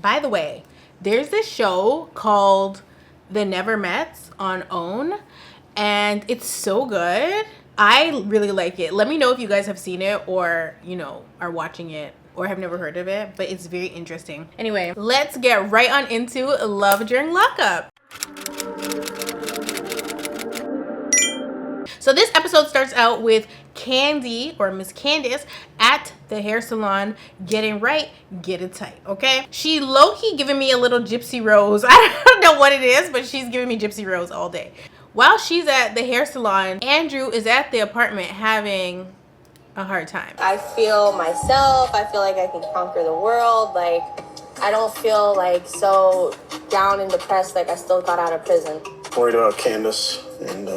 By the way, there's this show called The Never Mets on OWN, and it's so good. I really like it. Let me know if you guys have seen it or, you know, are watching it or have never heard of it, but it's very interesting. Anyway, let's get right on into Love During Lockup. So this episode starts out with Candy, or Miss Candice, at the hair salon getting right, getting tight, okay? She low-key giving me a little Gypsy Rose. I don't know what it is, but she's giving me Gypsy Rose all day. While she's at the hair salon, Andrew is at the apartment having a hard time. I feel myself. I feel like I can conquer the world. Like, I don't feel like so down and depressed like I still got out of prison. Worried about Candice and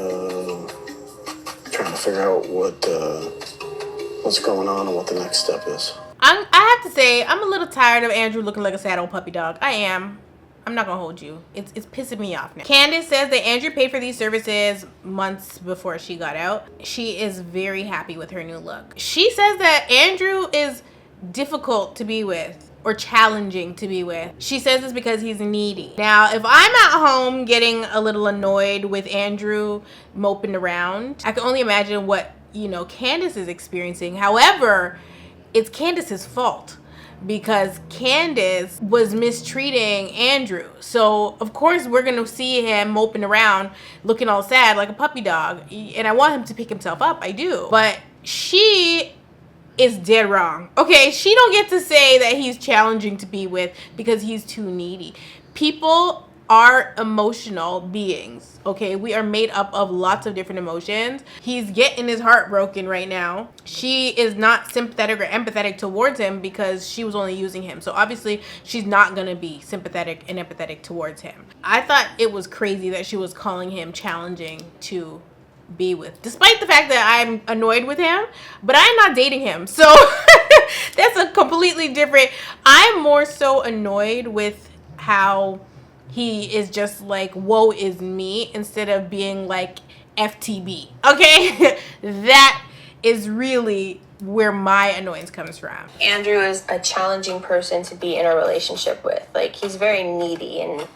trying to figure out what's going on and what the next step is. I have to say, I'm a little tired of Andrew looking like a sad old puppy dog. I am. I'm not gonna hold you. It's pissing me off now. Candice says that Andrew paid for these services months before she got out. She is very happy with her new look. She says that Andrew is difficult to be with or challenging to be with. She says this because he's needy. Now, if I'm at home getting a little annoyed with Andrew moping around, I can only imagine what, you know, Candice is experiencing. However, it's Candice's fault because Candice was mistreating Andrew. So, of course, we're going to see him moping around looking all sad like a puppy dog. And I want him to pick himself up. I do. But she is dead wrong. Okay, she don't get to say that he's challenging to be with because he's too needy. People are emotional beings, okay? We are made up of lots of different emotions. He's getting his heart broken right now. She is not sympathetic or empathetic towards him because she was only using him. So obviously she's not gonna be sympathetic and empathetic towards him. I thought it was crazy that she was calling him challenging to be with, despite the fact that I'm annoyed with him, but I'm not dating him, so that's a completely different. I'm more so annoyed with how he is just like, woe is me, instead of being like FTB, okay? That is really where my annoyance comes from. Andrew is a challenging person to be in a relationship with. Like, he's very needy, and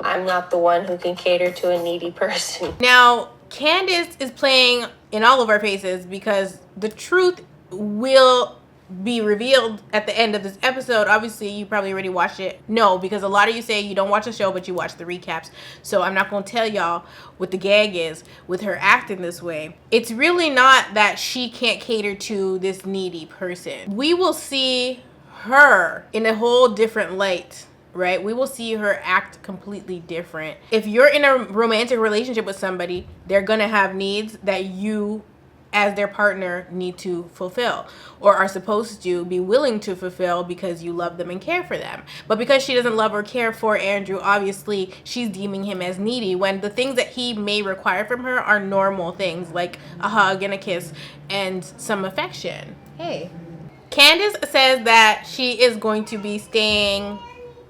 I'm not the one who can cater to a needy person. Now, Candice is playing in all of our faces because the truth will be revealed at the end of this episode. Obviously, you probably already watched it. No, because a lot of you say you don't watch the show, but you watch the recaps. So I'm not going to tell y'all what the gag is with her acting this way. It's really not that she can't cater to this needy person. We will see her in a whole different light. Right? We will see her act completely different. If you're in a romantic relationship with somebody, they're gonna have needs that you as their partner need to fulfill or are supposed to be willing to fulfill because you love them and care for them. But because she doesn't love or care for Andrew, obviously she's deeming him as needy when the things that he may require from her are normal things like a hug and a kiss and some affection. Hey. Candice says that she is going to be staying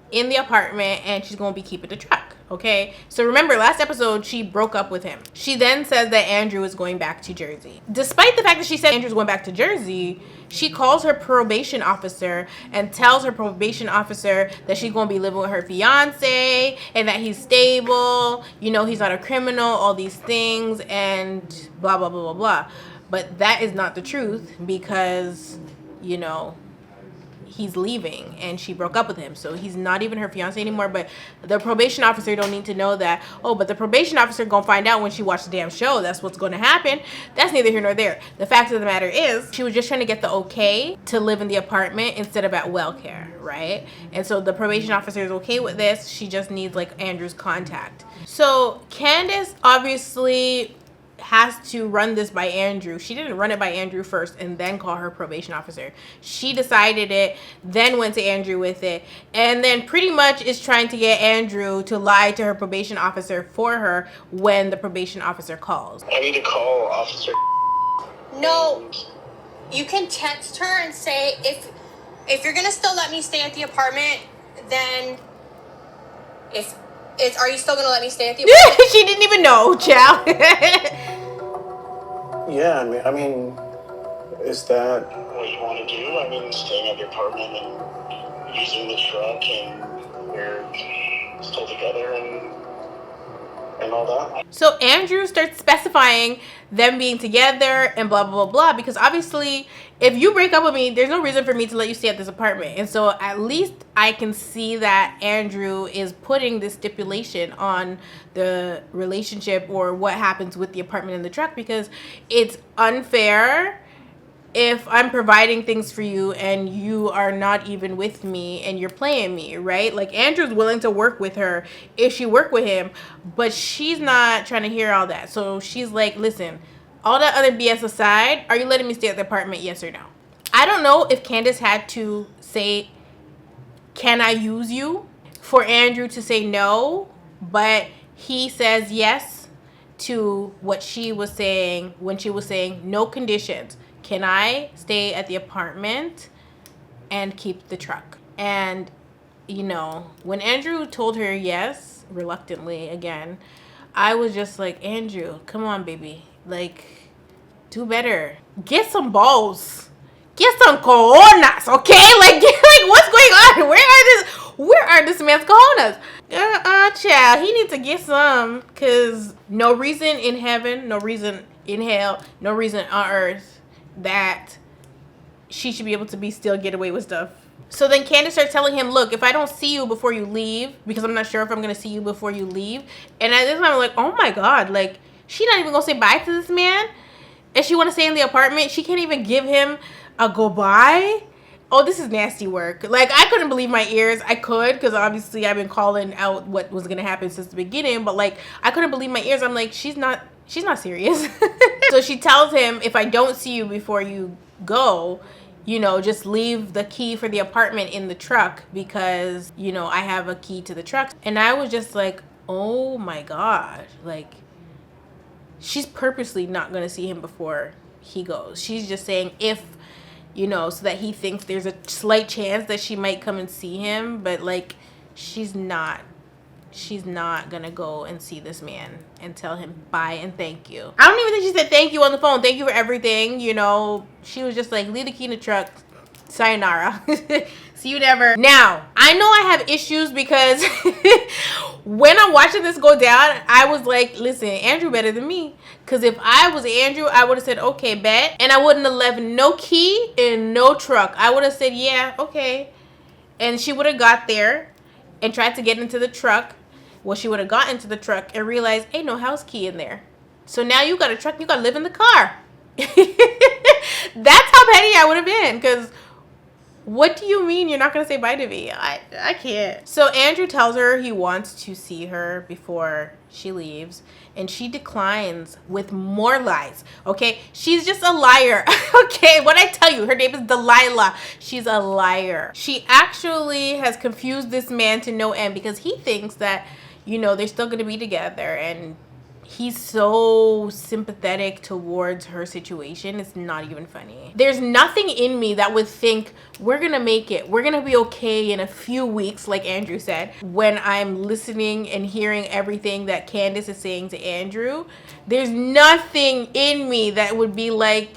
in the apartment and she's gonna be keeping the truck, okay? So remember, last episode she broke up with him. She then says that Andrew is going back to Jersey. Despite the fact that she said Andrew's going back to Jersey, she calls her probation officer and tells her probation officer that she's gonna be living with her fiance and that he's stable, you know, he's not a criminal, all these things, and blah blah blah blah blah. But that is not the truth because, you know, he's leaving and she broke up with him, so he's not even her fiance anymore. But the probation officer don't need to know that. Oh, but the probation officer gonna find out when she watched the damn show. That's what's gonna happen. That's neither here nor there. The fact of the matter is she was just trying to get the okay to live in the apartment instead of at WellCare, right? And so the probation officer is okay with this. She just needs like Andrew's contact. So Candice obviously has to run this by Andrew. She didn't run it by Andrew first and then call her probation officer. She decided it, then went to Andrew with it, and then pretty much is trying to get Andrew to lie to her probation officer for her when the probation officer calls. I need to call Officer. No, you can text her and say, if you're gonna still let me stay at the apartment, then are you still gonna let me stay at the apartment? She didn't even know, child. Yeah, I mean, is that what you want to do? I mean, staying at the apartment and using the truck, and we're still together and all that. So Andrew starts specifying them being together and blah, blah, blah, blah, because obviously if you break up with me, there's no reason for me to let you stay at this apartment. And so at least I can see that Andrew is putting this stipulation on the relationship or what happens with the apartment and the truck, because it's unfair if I'm providing things for you and you are not even with me and you're playing me, right? Like, Andrew's willing to work with her if she work with him, but she's not trying to hear all that. So she's like, listen, all that other BS aside, are you letting me stay at the apartment, yes or no? I don't know if Candice had to say, can I use you, for Andrew to say no, but he says yes to what she was saying when she was saying no conditions. Can I stay at the apartment and keep the truck? And, you know, when Andrew told her yes, reluctantly again, I was just like, Andrew, come on, baby. Like, do better. Get some balls. Get some cojones, okay? Like what's going on? Where are this man's cojones? Child, he needs to get some, because no reason in heaven, no reason in hell, no reason on earth that she should be able to still get away with stuff. So then Candice starts telling him, look, if I don't see you before you leave, because I'm not sure if I'm going to see you before you leave. And at this time, I'm like, oh my God, like, she not even going to say bye to this man? And she want to stay in the apartment? She can't even give him a goodbye? Oh, this is nasty work. Like, I couldn't believe my ears. I could, because obviously I've been calling out what was going to happen since the beginning. But, like, I couldn't believe my ears. I'm like, she's not serious. So she tells him, if I don't see you before you go, you know, just leave the key for the apartment in the truck, because, you know, I have a key to the truck. And I was just like, oh my gosh, like, she's purposely not going to see him before he goes. She's just saying if, you know, so that he thinks there's a slight chance that she might come and see him. But, like, she's not gonna go and see this man and tell him bye and thank you. I don't even think she said thank you on the phone. Thank you for everything, you know. She was just like, leave the key in the truck. Sayonara. See you never. Now, I know I have issues, because when I'm watching this go down, I was like, listen, Andrew better than me. Because if I was Andrew, I would have said, okay, bet. And I wouldn't have left no key in no truck. I would have said, yeah, okay. And she would have got there and tried to get into the truck. Well, she would have got into the truck and realized ain't no house key in there. So now you got a truck, you got to live in the car. That's how petty I would have been, because what do you mean you're not going to say bye to me? I can't. So Andrew tells her he wants to see her before she leaves, and she declines with more lies. Okay, she's just a liar. Okay, what I tell you, her name is Delilah. She's a liar. She actually has confused this man to no end, because he thinks that, you know, they're still going to be together, and he's so sympathetic towards her situation. It's not even funny. There's nothing in me that would think we're gonna make it, we're gonna be okay in a few weeks, like Andrew said. When I'm listening and hearing everything that Candice is saying to Andrew, there's nothing in me that would be like,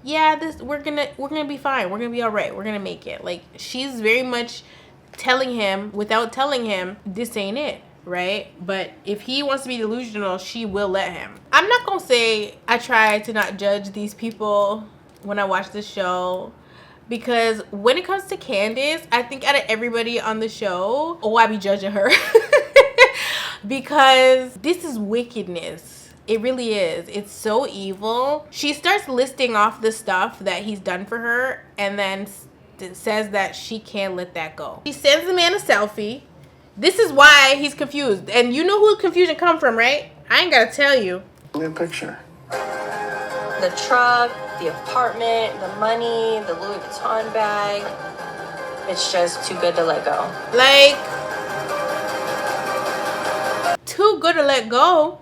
yeah, we're gonna be fine, we're gonna be all right, we're gonna make it. Like, she's very much telling him without telling him this ain't it. Right? But if he wants to be delusional, she will let him. I'm not gonna say I try to not judge these people when I watch the show, because when it comes to Candice, I think out of everybody on the show, I be judging her. Because this is wickedness. It really is. It's so evil. She starts listing off the stuff that he's done for her, and then says that she can't let that go. She sends the man a selfie. This is why he's confused. And you know who confusion come from, right? I ain't gotta tell you. Good picture. The truck, the apartment, the money, the Louis Vuitton bag. It's just too good to let go. Like, too good to let go.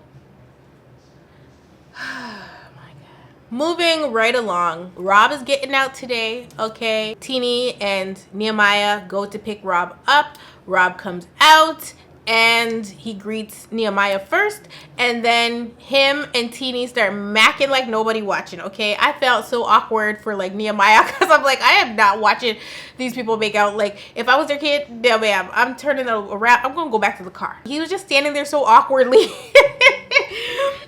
Moving right along, Rob is getting out today, okay? Teeny and Nehemiah go to pick Rob up. Rob comes out and he greets Nehemiah first, and then him and Teenie start macking like nobody watching. Okay, I felt so awkward for like Nehemiah because I'm like, I am not watching these people make out. Like, if I was their kid, no ma'am, I'm turning around, I'm gonna go back to the car. He was just standing there so awkwardly.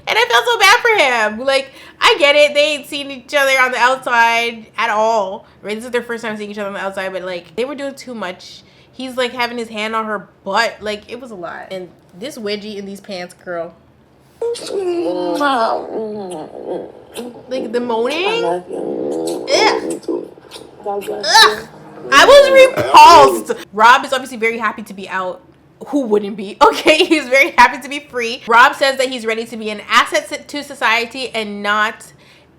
And I felt so bad for him. Like, I get it, they ain't seen each other on the outside at all, right? This is their first time seeing each other on the outside, but like, they were doing too much. He's like having his hand on her butt. Like, it was a lot. And this wedgie in these pants, girl. Like, the moaning. Ugh. I was repulsed. Rob is obviously very happy to be out. Who wouldn't be? Okay, he's very happy to be free. Rob says that he's ready to be an asset to society and not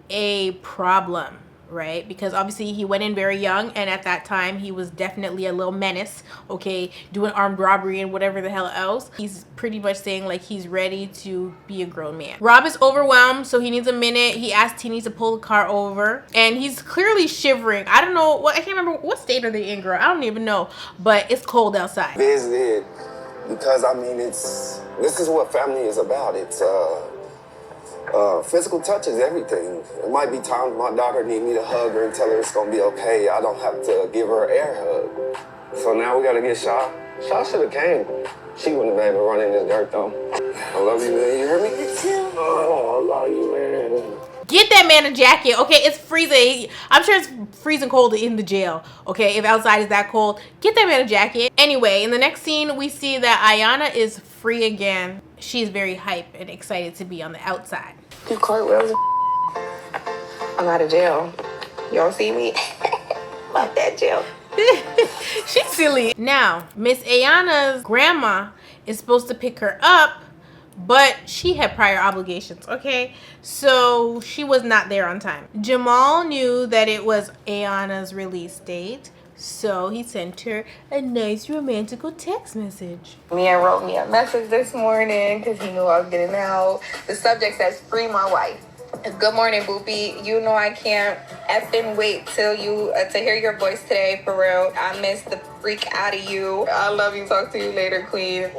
a problem, right? Because obviously he went in very young, and at that time he was definitely a little menace, okay, doing armed robbery and whatever the hell else. He's pretty much saying like he's ready to be a grown man. Rob is overwhelmed, so he needs a minute. He asked Teenie to pull the car over, and he's clearly shivering. I don't know what, I can't remember what state are they in, girl. I don't even know, but it's cold outside. Visited because I mean this is what family is about. It's physical touch is everything. It might be times my daughter need me to hug her and tell her it's gonna be okay. I don't have to give her an air hug. So now we gotta get Shaw. Shaw should have came. She wouldn't have been able to run in this dirt though. I love you, man. You hear me? Oh, I love you, man. Get that man a jacket, okay? It's freezing. I'm sure it's freezing cold in the jail, okay? If outside is that cold, get that man a jacket. Anyway, in the next scene, we see that Ayana is free again. She's very hype and excited to be on the outside. Do cartwheels. I'm out of jail. Y'all see me? Love that jail. She's silly. Now, Miss Ayana's grandma is supposed to pick her up, but she had prior obligations, okay? So she was not there on time. Jamahl knew that it was Ayana's release date, so he sent her a nice romantical text message. Mia wrote me a message this morning because he knew I was getting out. The subject says, free my wife. Good morning, Boopy. You know I can't effing wait till you to hear your voice today, for real. I miss the freak out of you. I love you. Talk to you later, queen.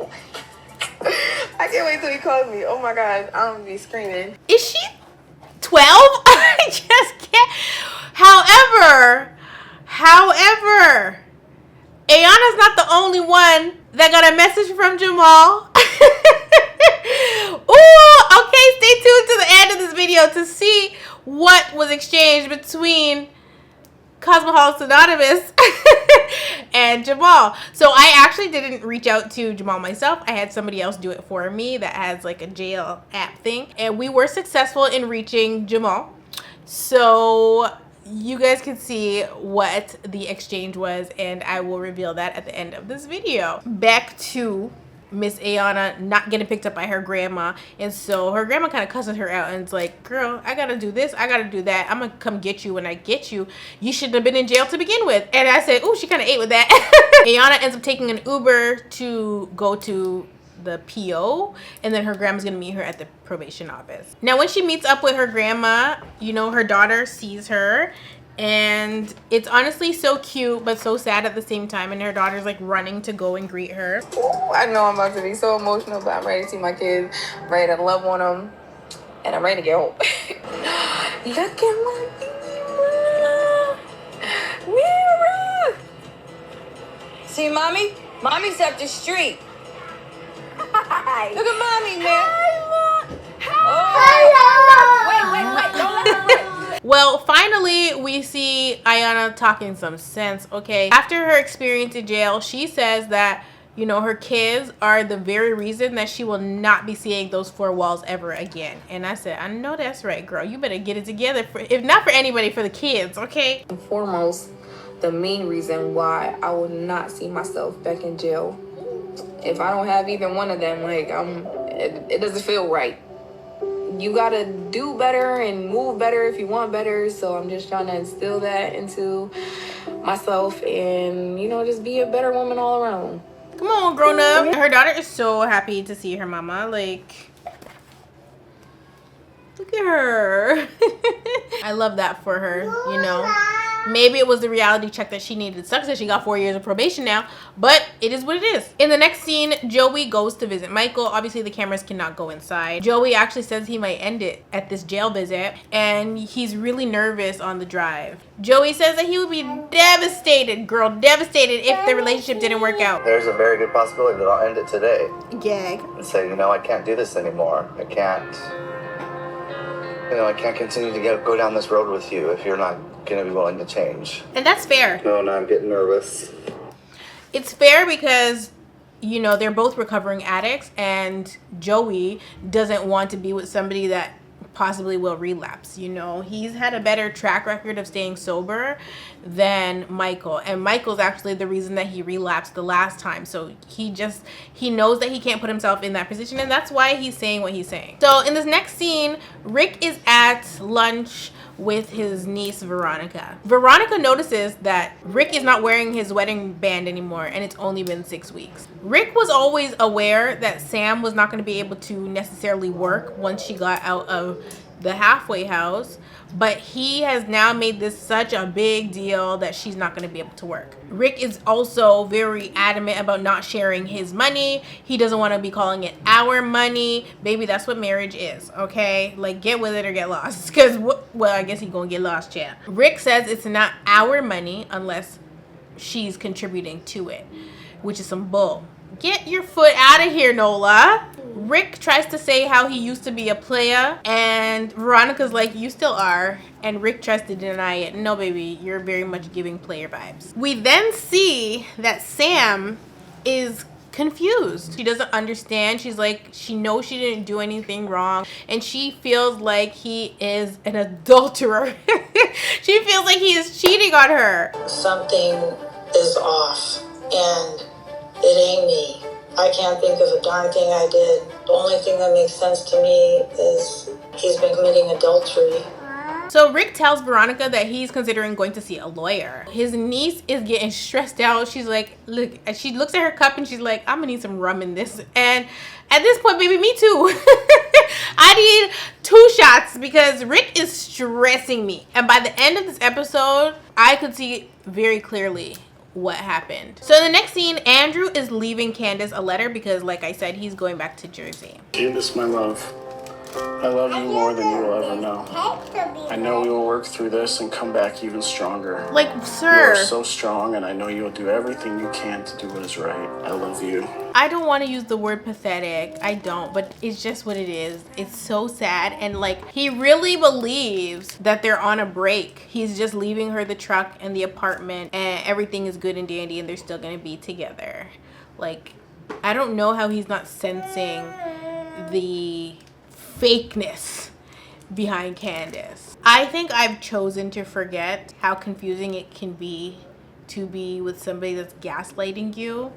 I can't wait till he calls me. Oh my God, I'm gonna be screaming. Is she 12? I just can't. However, Ayana's not the only one that got a message from Jamahl. Ooh, okay, stay tuned to the end of this video to see what was exchanged between Cosmoholics Anonymous and Jamahl. So I actually didn't reach out to Jamahl myself. I had somebody else do it for me that has like a jail app thing, and we were successful in reaching Jamahl. So you guys can see what the exchange was, and I will reveal that at the end of this video. Back to Miss Ayana not getting picked up by her grandma, and so her grandma kind of cusses her out and it's like, girl, I gotta do this, I gotta do that, I'm gonna come get you when I get you. You shouldn't have been in jail to begin with. And I said, ooh, she kind of ate with that. Ayana ends up taking an Uber to go to the PO, and then her grandma's gonna meet her at the probation office. Now when she meets up with her grandma, you know, her daughter sees her, and it's honestly so cute but so sad at the same time, and her daughter's like running to go and greet her. Ooh, I know I'm about to be so emotional, but I'm ready to see my kids, I'm ready to love on them, and I'm ready to get home. Look at my Mira. See mommy? Mommy's up the street. Hi. Look at mommy, man. Hi, wait, don't let her run. Well, finally, we see Ayana talking some sense, okay? After her experience in jail, she says that, you know, her kids are the very reason that she will not be seeing those four walls ever again. And I said, I know that's right, girl. You better get it together, for, if not for anybody, for the kids, okay? Foremost, the main reason why I will not see myself back in jail. If I don't have either one of them, like, it doesn't feel right. You gotta do better and move better if you want better. So I'm just trying to instill that into myself and, you know, just be a better woman all around. Come on, grown up. Her daughter is so happy to see her mama. Like, look at her. I love that for her, you know. Maybe it was the reality check that she needed. It sucks that she got 4 years of probation now, but it is what it is. In the next scene, Joey goes to visit Michael. Obviously, the cameras cannot go inside. Joey actually says he might end it at this jail visit, and he's really nervous on the drive. Joey says that he would be devastated, girl, devastated if the relationship didn't work out. There's a very good possibility that I'll end it today. Gag. And say, you know, I can't do this anymore. I can't continue to go down this road with you if you're not going to be willing to change. And that's fair. No, I'm getting nervous. It's fair because, you know, they're both recovering addicts, and Joey doesn't want to be with somebody that possibly will relapse. You know, he's had a better track record of staying sober than Michael, and Michael's actually the reason that he relapsed the last time. So he knows that he can't put himself in that position, and that's why he's saying what he's saying. So in this next scene, Rick is at lunch with his niece Veronica. Veronica notices that Rick is not wearing his wedding band anymore, and it's only been 6 weeks. Rick was always aware that Sam was not going to be able to necessarily work once she got out of the halfway house, but he has now made this such a big deal that she's not going to be able to work. Rick is also very adamant about not sharing his money. He doesn't want to be calling it our money. Baby, that's what marriage is, okay? Like, get with it or get lost. Because, well, I guess he's going to get lost, yeah. Rick says it's not our money unless she's contributing to it, which is some bull. Get your foot out of here, Nola. Rick tries to say how he used to be a player, and Veronica's like, you still are. And Rick tries to deny it. No, baby, you're very much giving player vibes. We then see that Sam is confused. She doesn't understand. She's like, she knows she didn't do anything wrong, and she feels like he is an adulterer. She feels like he is cheating on her. Something is off, and it ain't me. I can't think of a darn thing I did. The only thing that makes sense to me is he's been committing adultery. So Rick tells Veronica that he's considering going to see a lawyer. His niece is getting stressed out. She's like, look, and she looks at her cup and she's like, I'm gonna need some rum in this. And at this point, baby, me too. I need 2 shots because Rick is stressing me. And by the end of this episode, I could see very clearly what happened. So in the next scene, Andrew is leaving Candice a letter because, like I said, he's going back to Jersey. Candice, my love, I love you more than you will ever know. I know we will work through this and come back even stronger. Like, You sir, are so strong, and I know you will do everything you can to do what is right. I love you. I don't want to use the word pathetic. I don't, but it's just what it is. It's so sad. And like, he really believes that they're on a break. He's just leaving her the truck and the apartment, and everything is good and dandy, and they're still going to be together. Like, I don't know how he's not sensing the fakeness behind Candice. I think I've chosen to forget how confusing it can be to be with somebody that's gaslighting you.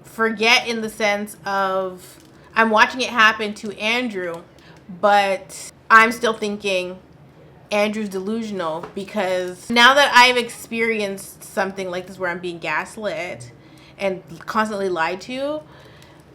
Forget in the sense of I'm watching it happen to Andrew, but I'm still thinking Andrew's delusional, because now that I've experienced something like this where I'm being gaslit and constantly lied to,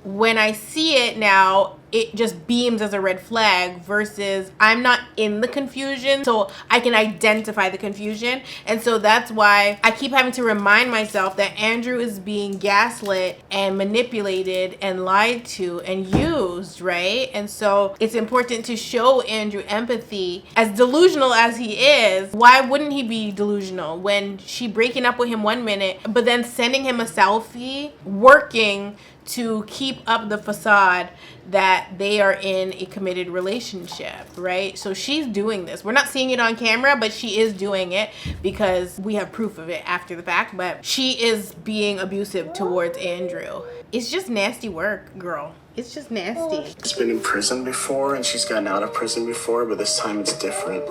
when I see it now, it just beams as a red flag versus I'm not in the confusion, so I can identify the confusion. And so that's why I keep having to remind myself that Andrew is being gaslit and manipulated and lied to and used, right? And so it's important to show Andrew empathy. As delusional as he is, why wouldn't he be delusional when she breaking up with him 1 minute, but then sending him a selfie, working to keep up the facade that they are in a committed relationship, right? So she's doing this. We're not seeing it on camera, but she is doing it because we have proof of it after the fact, but she is being abusive towards Andrew. It's just nasty work, girl. It's just nasty. She's been in prison before, and she's gotten out of prison before, but this time it's different.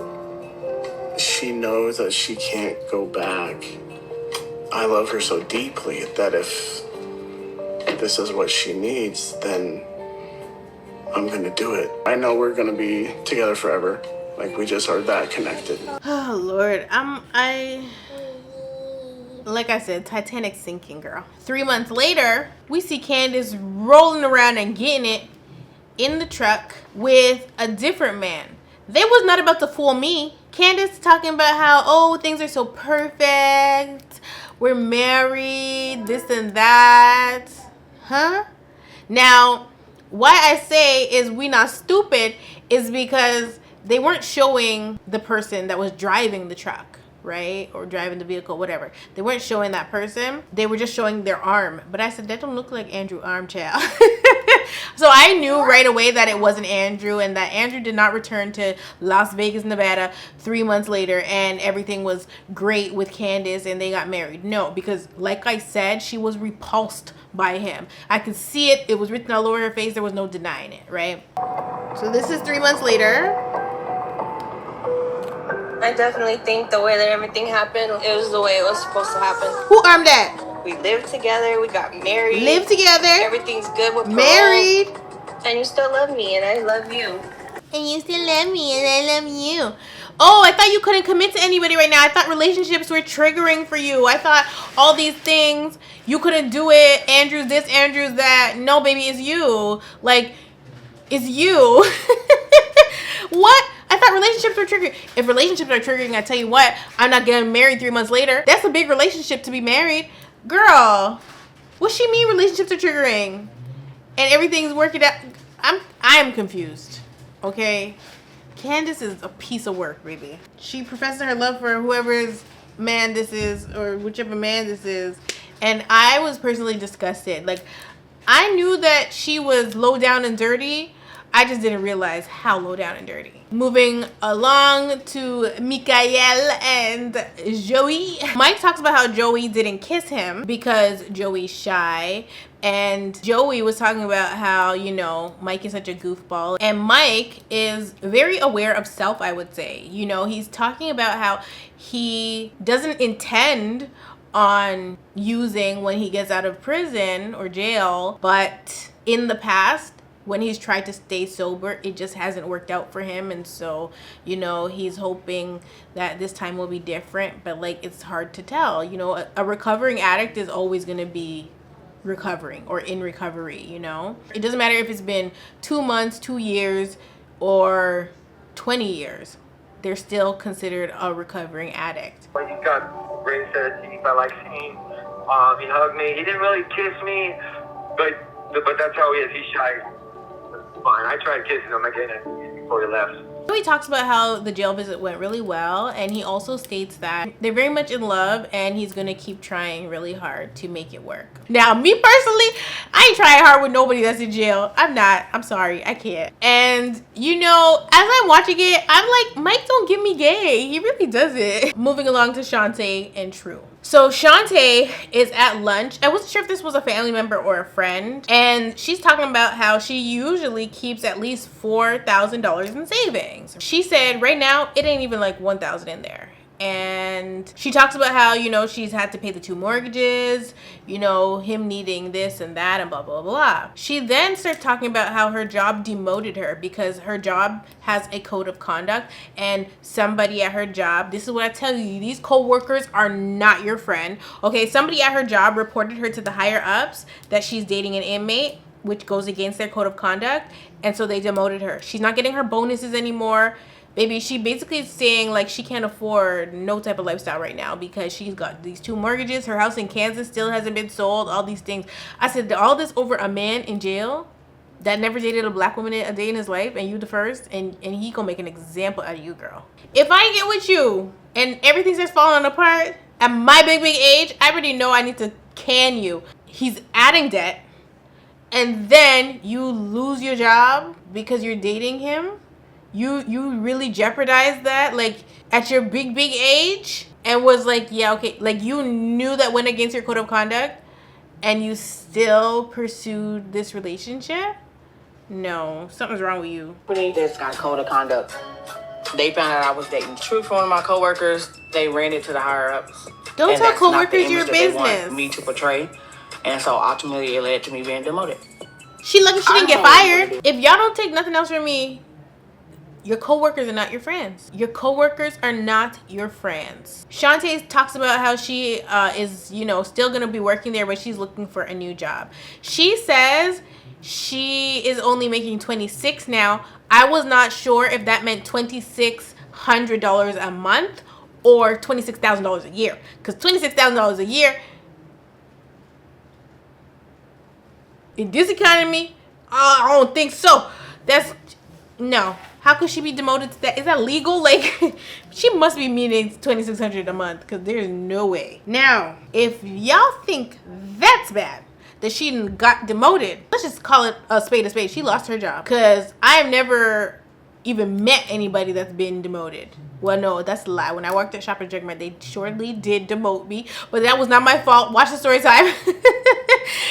She knows that she can't go back. I love her so deeply that if this is what she needs, then I'm gonna do it. I know we're gonna be together forever. Like, we just are that connected. Oh Lord, like I said, Titanic sinking, girl. 3 months later, we see Candice rolling around and getting it in the truck with a different man. They was not about to fool me. Candice talking about how, oh, things are so perfect. We're married, this and that. Huh? Now, why I say is we not stupid is because they weren't showing the person that was driving the truck, right? Or driving the vehicle, whatever. They weren't showing that person. They were just showing their arm. But I said, that don't look like Andrew arm, child. So I knew right away that it wasn't Andrew, and that Andrew did not return to Las Vegas, Nevada 3 months later and everything was great with Candice and they got married. No, because like I said, she was repulsed by him. I could see it. It was written all over her face. There was no denying it, right? So this is 3 months later. I definitely think the way that everything happened, it was the way it was supposed to happen. Who armed that? We lived together, we got married. Live together. Everything's good with parole. Married. And you still love me, and I love you. And you still love me, and I love you. Oh, I thought you couldn't commit to anybody right now. I thought relationships were triggering for you. I thought all these things, you couldn't do it. Andrew's this, Andrew's that. No, baby, it's you. Like, it's you. What? I thought relationships were triggering. If relationships are triggering, I tell you what, I'm not getting married 3 months later. That's a big relationship to be married. Girl, what she mean relationships are triggering? And everything's working out. I am confused. Okay? Candice is a piece of work, baby. She professed her love for whoever's man this is, or whichever man this is. And I was personally disgusted. Like, I knew that she was low down and dirty. I just didn't realize how low down and dirty. Moving along to Mikel and Joey. Mike talks about how Joey didn't kiss him because Joey's shy. And Joey was talking about how, you know, Mike is such a goofball. And Mike is very aware of self, I would say. You know, he's talking about how he doesn't intend on using when he gets out of prison or jail. But in the past, when he's tried to stay sober, it just hasn't worked out for him. And so, you know, he's hoping that this time will be different. But, like, it's hard to tell. You know, a recovering addict is always going to be recovering or in recovery, you know? It doesn't matter if it's been 2 months, 2 years, or 20 years. They're still considered a recovering addict. When he got racist, he felt like seeing, he hugged me. He didn't really kiss me, but that's how he is. He's shy. Fine. I tried kissing him again before he left. He talks about how the jail visit went really well, and he also states that they're very much in love and he's gonna keep trying really hard to make it work. Now, me personally, I ain't trying hard with nobody that's in jail. I'm not. I'm sorry. I can't. And, you know, as I'm watching it, I'm like, Mike don't get me gay. He really does it. Moving along to Shante and True. So Shante is at lunch. I wasn't sure if this was a family member or a friend. And she's talking about how she usually keeps at least $4,000 in savings. She said right now, it ain't even like 1,000 in there. And she talks about how, you know, she's had to pay the 2 mortgages, you know, him needing this and that and blah, blah, blah. She then starts talking about how her job demoted her because her job has a code of conduct, and somebody at her job, this is what I tell you, these co-workers are not your friend. Okay, somebody at her job reported her to the higher ups that she's dating an inmate, which goes against their code of conduct, and so they demoted her. She's not getting her bonuses anymore. Baby, she basically is saying like she can't afford no type of lifestyle right now because she's got these 2 mortgages. Her house in Kansas still hasn't been sold. All these things. I said, all this over a man in jail that never dated a black woman a day in his life, and you the first, and he gonna make an example out of you, girl. If I get with you and everything starts falling apart at my big age, I already know I need to can you. He's adding debt, and then you lose your job because you're dating him. You really jeopardized that, like, at your big age, and was like, yeah, okay, like, you knew that went against your code of conduct and you still pursued this relationship? No, something's wrong with you. That's got a code of conduct. They found out I was dating True for one of my coworkers. They ran it to the higher ups. Don't tell coworkers your business. They want me to portray, and so ultimately it led to me being demoted. She lucky she didn't get fired. If y'all don't take nothing else from me, your coworkers are not your friends. Your coworkers are not your friends. Shante talks about how she is, you know, still gonna be working there, but she's looking for a new job. She says she is only making 26 now. I was not sure if that meant 26 $2,600 a month or $26,000 a year. Because $26,000 a year in this economy, I don't think so. That's no. How could she be demoted to that? Is that legal? Like, she must be meaning $2,600 a month, because there's no way. Now, if y'all think that's bad, that she got demoted, let's just call it a spade a spade. She lost her job, because I've never even met anybody that's been demoted. Well, no, that's a lie. When I worked at Shopper Jugmart, they surely did demote me, but that was not my fault. Watch the story time.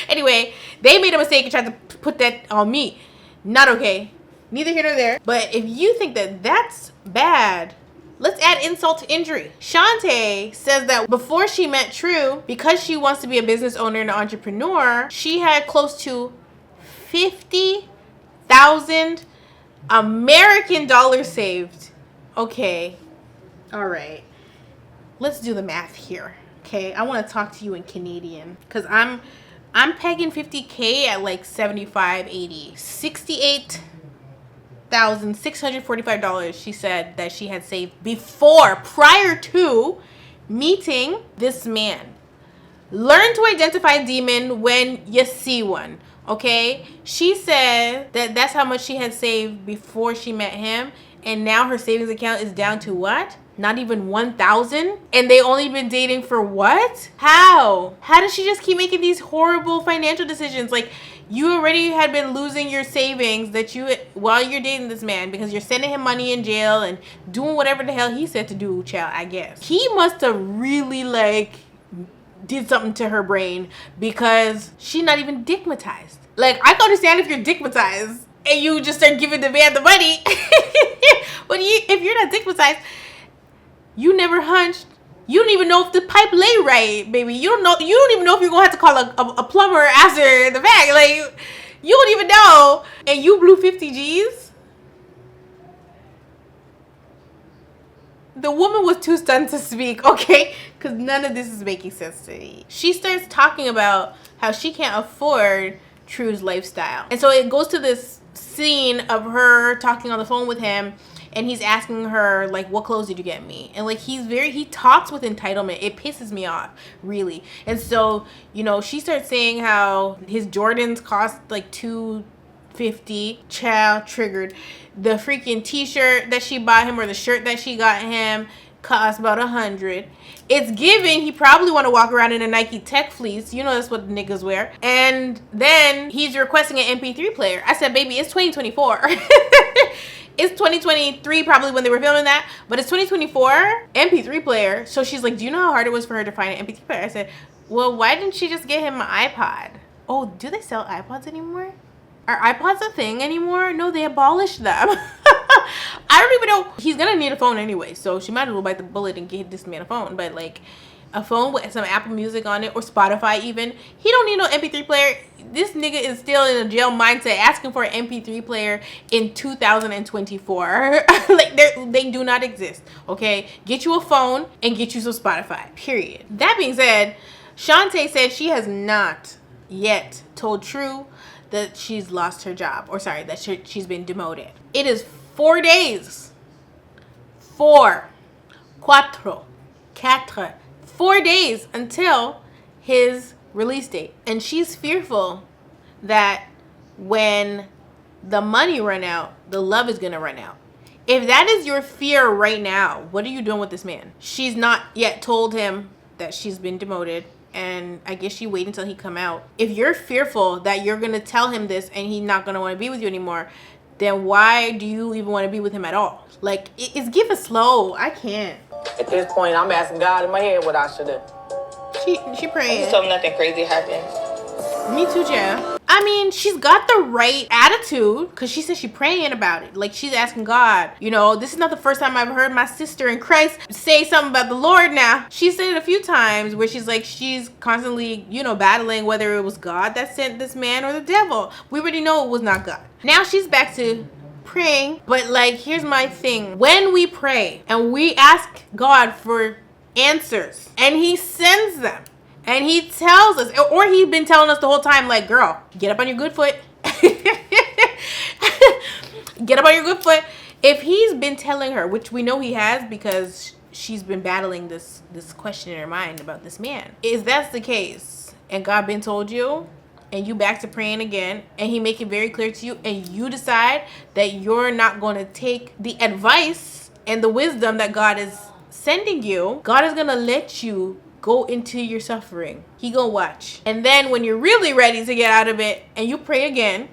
Anyway, they made a mistake and tried to put that on me. Not okay. Neither here nor there. But if you think that that's bad, let's add insult to injury. Shante says that before she met True, because she wants to be a business owner and an entrepreneur, she had close to 50,000 American dollars saved. Okay. All right. Let's do the math here. Okay. I want to talk to you in Canadian, because I'm pegging 50K at like 75, 80, 68,645 she said that she had saved prior to meeting this man. Learn to identify demon when you see one. Okay, she said that that's how much she had saved before she met him, and now her savings account is down to what? Not even 1,000, and they only been dating for what? How does she just keep making these horrible financial decisions? Like, you already had been losing your savings that you while you're dating this man, because you're sending him money in jail and doing whatever the hell he said to do, child. I guess he must have really like did something to her brain, because she's not even digmatized. Like, I can understand if you're digmatized and you just start giving the man the money. But if you're not digmatized, you never hunched. You don't even know if the pipe lay right, baby. You don't know. You don't even know if you're gonna have to call a plumber after the fact. Like, you don't even know. And you blew 50 G's. The woman was too stunned to speak, okay? Because none of this is making sense to me. She starts talking about how she can't afford True's lifestyle. And so it goes to this scene of her talking on the phone with him, and he's asking her, like, what clothes did you get me? And, like, he talks with entitlement. It pisses me off, really. And so, you know, she starts saying how his Jordans cost, like, $250. Child, triggered. The freaking t-shirt that she bought him, or the shirt that she got him, cost about $100. It's giving he probably want to walk around in a Nike Tech fleece. You know that's what niggas wear. And then he's requesting an MP3 player. I said, baby, it's 2024. It's 2023 probably when they were filming that, but it's 2024 MP3 player. So she's like, do you know how hard it was for her to find an MP3 player? I said, well, why didn't she just get him an iPod? Oh, do they sell iPods anymore? Are iPods a thing anymore? No, they abolished them. I don't even know. He's gonna need a phone anyway, so she might as well bite the bullet and get this man a phone. But like, a phone with some Apple Music on it, or Spotify even. He don't need no MP3 player. This nigga is still in a jail mindset asking for an MP3 player in 2024. Like, they do not exist, okay? Get you a phone and get you some Spotify, period. That being said, Shante said she has not yet told True that she's lost her job, or sorry, that she's been demoted. It is 4 days. 4 days until his release date. And she's fearful that when the money run out, the love is gonna run out. If that is your fear right now, what are you doing with this man? She's not yet told him that she's been demoted, and I guess you wait until he come out. If you're fearful that you're gonna tell him this and he's not gonna want to be with you anymore, then why do you even want to be with him at all? Like, it's give us slow. I can't. At this point, I'm asking God in my head what I should do. She praying. So nothing crazy happened. Me too, Jan. I mean, she's got the right attitude, because she said she's praying about it. Like, she's asking God, you know, this is not the first time I've heard my sister in Christ say something about the Lord now. She said it a few times where she's like, she's constantly, you know, battling whether it was God that sent this man or the devil. We already know it was not God. Now she's back to praying. But like, here's my thing. When we pray and we ask God for answers and he sends them, and he tells us, or he's been telling us the whole time, like, girl, get up on your good foot. Get up on your good foot. If he's been telling her, which we know he has because she's been battling this question in her mind about this man. If that's the case, and God been told you, and you back to praying again, and he make it very clear to you, and you decide that you're not going to take the advice and the wisdom that God is sending you, God is going to let you go into your suffering. He gonna watch. And then when you're really ready to get out of it and you pray again,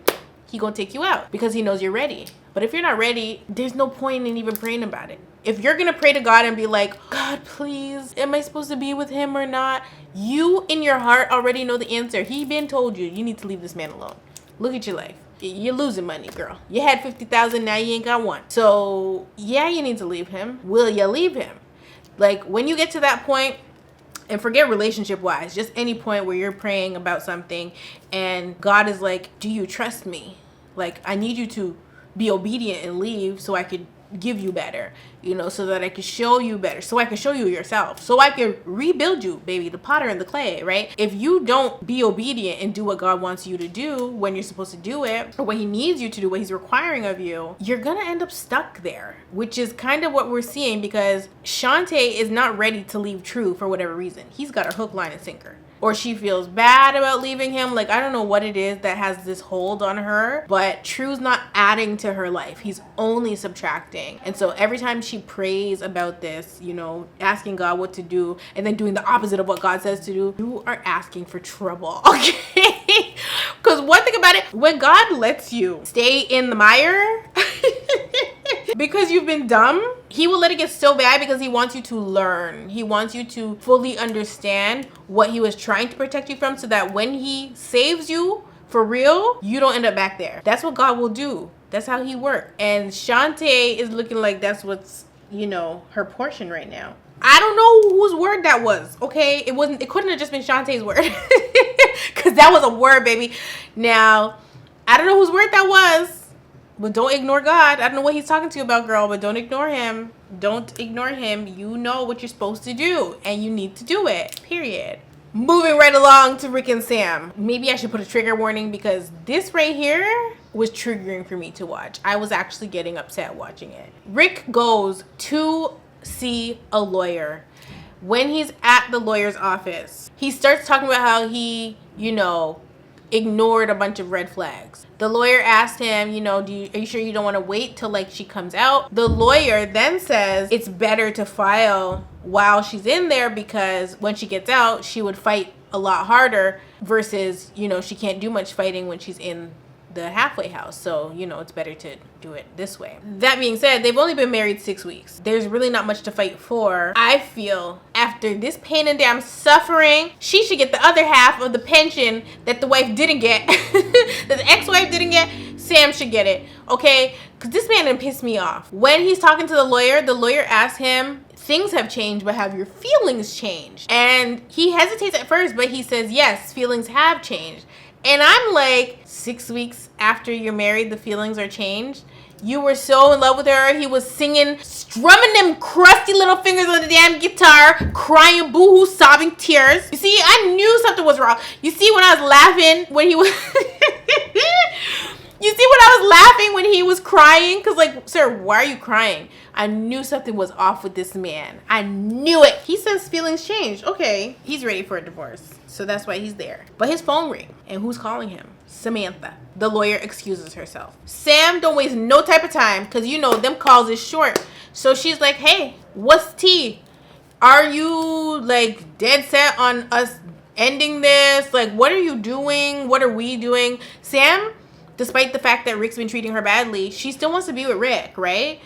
he gonna take you out because he knows you're ready. But if you're not ready, there's no point in even praying about it. If you're gonna pray to God and be like, God, please, am I supposed to be with him or not? You in your heart already know the answer. He been told you need to leave this man alone. Look at your life. You're losing money, girl. You had 50,000, now you ain't got one. So yeah, you need to leave him. Will you leave him? Like when you get to that point, and forget relationship wise, just any point where you're praying about something and God is like, do you trust me? Like, I need you to be obedient and leave so I could give you better, so that I can show you better, so I can show you yourself, so I can rebuild you, baby, the potter and the clay, right? If you don't be obedient and do what God wants you to do when you're supposed to do it, or what he needs you to do, what he's requiring of you, you're gonna end up stuck there, which is kind of what we're seeing because Shante is not ready to leave True for whatever reason. He's got a hook, line, and sinker. Or she feels bad about leaving him. Like, I don't know what it is that has this hold on her, but True's not adding to her life. He's only subtracting. And so every time she prays about this, asking God what to do and then doing the opposite of what God says to do, you are asking for trouble, okay? Because one thing about it, when God lets you stay in the mire because you've been dumb, he will let it get so bad because he wants you to learn. He wants you to fully understand what he was trying to protect you from so that when he saves you for real, you don't end up back there. That's what God will do. That's how he works. And Shante is looking like that's what's, her portion right now. I don't know whose word that was, okay? It couldn't have just been Shantae's word because that was a word, baby. Now, I don't know whose word that was. But don't ignore God. I don't know what he's talking to you about, girl, but don't ignore him. Don't ignore him. You know what you're supposed to do, and you need to do it, period. Moving right along to Rick and Sam. Maybe I should put a trigger warning because this right here was triggering for me to watch. I was actually getting upset watching it. Rick goes to see a lawyer. When he's at the lawyer's office, he starts talking about how he, ignored a bunch of red flags. The lawyer asked him, are you sure you don't want to wait till she comes out? The lawyer then says it's better to file while she's in there because when she gets out, she would fight a lot harder versus, she can't do much fighting when she's in the halfway house. So, it's better to do it this way. That being said, they've only been married 6 weeks. There's really not much to fight for. I feel after this pain and damn suffering, she should get the other half of the pension that the wife didn't get, that the ex-wife didn't get. Sam should get it, okay? Because this man done pissed me off. When he's talking to the lawyer asks him, things have changed, but have your feelings changed? And he hesitates at first, but he says, yes, feelings have changed. And I'm like, 6 weeks after you're married, the feelings are changed? You were so in love with her. He was singing, strumming them crusty little fingers on the damn guitar, crying boo-hoo, sobbing tears. You see, I knew something was wrong. You see when I was laughing when he was... You see when I was laughing when he was crying? Because sir, why are you crying? I knew something was off with this man. I knew it. He says feelings changed. Okay, he's ready for a divorce. So that's why he's there. But his phone rings. And who's calling him? Samantha. The lawyer excuses herself. Sam don't waste no type of time because them calls is short. So she's like, hey, what's tea? Are you dead set on us ending this? What are you doing? What are we doing? Sam, despite the fact that Rick's been treating her badly, she still wants to be with Rick, right?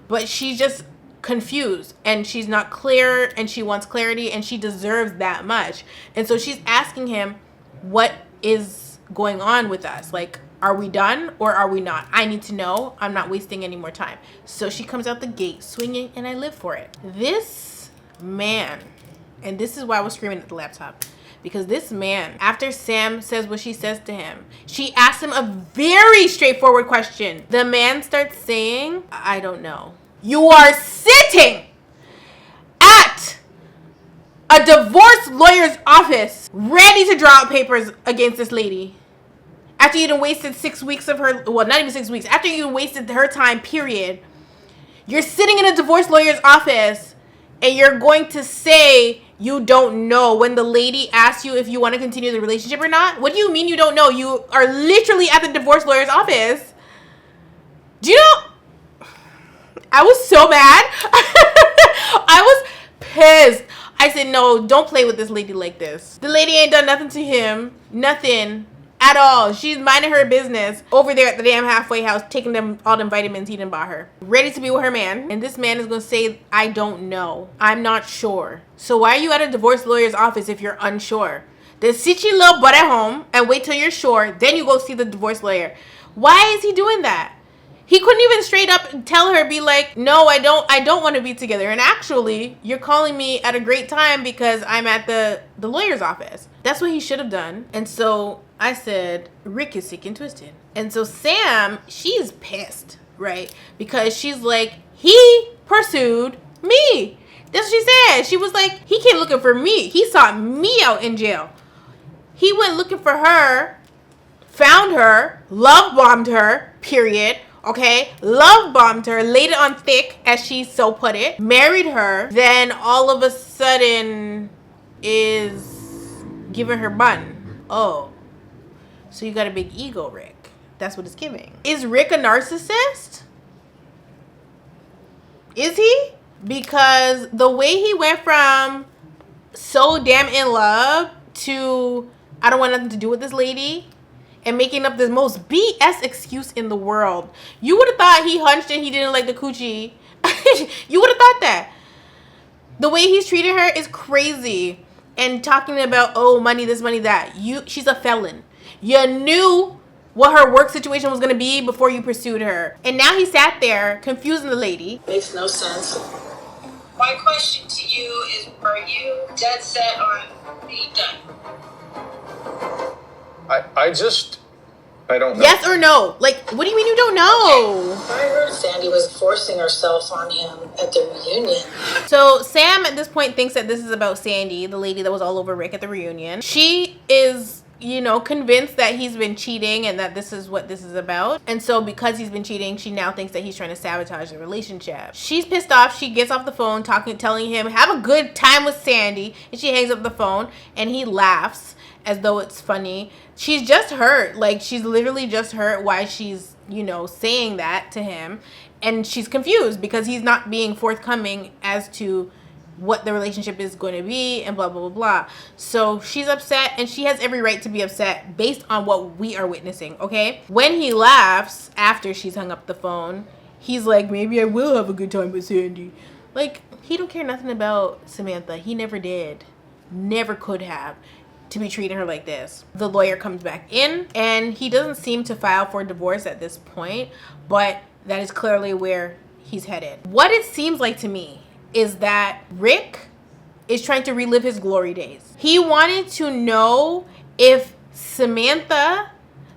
But she's just confused and she's not clear and she wants clarity and she deserves that much. And so she's asking him, what is going on with us? Are we done or are we not? I need to know. I'm not wasting any more time. So she comes out the gate swinging and I live for it. This man, and this is why I was screaming at the laptop. Because this man, after Sam says what she says to him, she asks him a very straightforward question. The man starts saying, I don't know. You are sitting at a divorce lawyer's office, ready to draw out papers against this lady. After you done wasted 6 weeks of her, well, not even 6 weeks, after you wasted her time, period, You're sitting in a divorce lawyer's office and you're going to say you don't know when the lady asks you if you want to continue the relationship or not? What do you mean you don't know? You are literally at the divorce lawyer's office. Do you know? I was so mad. I was pissed. I said, no, don't play with this lady like this. The lady ain't done nothing to him. Nothing at all. She's minding her business over there at the damn halfway house, taking them all them vitamins he done bought her. Ready to be with her man. And this man is going to say, I don't know. I'm not sure. So why are you at a divorce lawyer's office if you're unsure? Then sit your little butt at home and wait till you're sure. Then you go see the divorce lawyer. Why is he doing that? He couldn't even straight up tell her, be like, no, I don't want to be together. And actually, you're calling me at a great time because I'm at the lawyer's office. That's what he should have done. And so I said, Rick is sick and twisted. And so Sam, she's pissed, right? Because she's like, he pursued me. That's what she said. She was like, he came looking for me. He sought me out in jail. He went looking for her, found her, love bombed her, period. Okay, love bombed her, laid it on thick, as she so put it, married her, then all of a sudden is giving her bun. Oh, so you got a big ego, Rick. That's what it's giving. Is Rick a narcissist? Is he? Because the way he went from so damn in love to I don't want nothing to do with this lady, and making up the most BS excuse in the world. You would have thought he hunched and he didn't like the coochie. You would have thought that. The way he's treating her is crazy. And talking about, oh, money, this, money, that. She's a felon. You knew what her work situation was going to be before you pursued her. And now he sat there confusing the lady. Makes no sense. My question to you is, are you dead set on being done? I don't know. Yes or no? Like, what do you mean you don't know? Okay. I heard Sandy was forcing herself on him at the reunion. So Sam at this point thinks that this is about Sandy, the lady that was all over Rick at the reunion. She is, convinced that he's been cheating and that this is what this is about. And so because he's been cheating, she now thinks that he's trying to sabotage the relationship. She's pissed off. She gets off the phone telling him, have a good time with Sandy. And she hangs up the phone and he laughs as though it's funny. She's just hurt. Like, she's literally just hurt why she's, saying that to him. And she's confused because he's not being forthcoming as to what the relationship is going to be and blah, blah, blah, blah. So she's upset and she has every right to be upset based on what we are witnessing, okay? When he laughs after she's hung up the phone, he's like, maybe I will have a good time with Sandy. Like, he don't care nothing about Samantha. He never did. Never could have. To be treating her like this. The lawyer comes back in and he doesn't seem to file for divorce at this point, but that is clearly where he's headed. What it seems like to me is that Rick is trying to relive his glory days. He wanted to know if Samantha,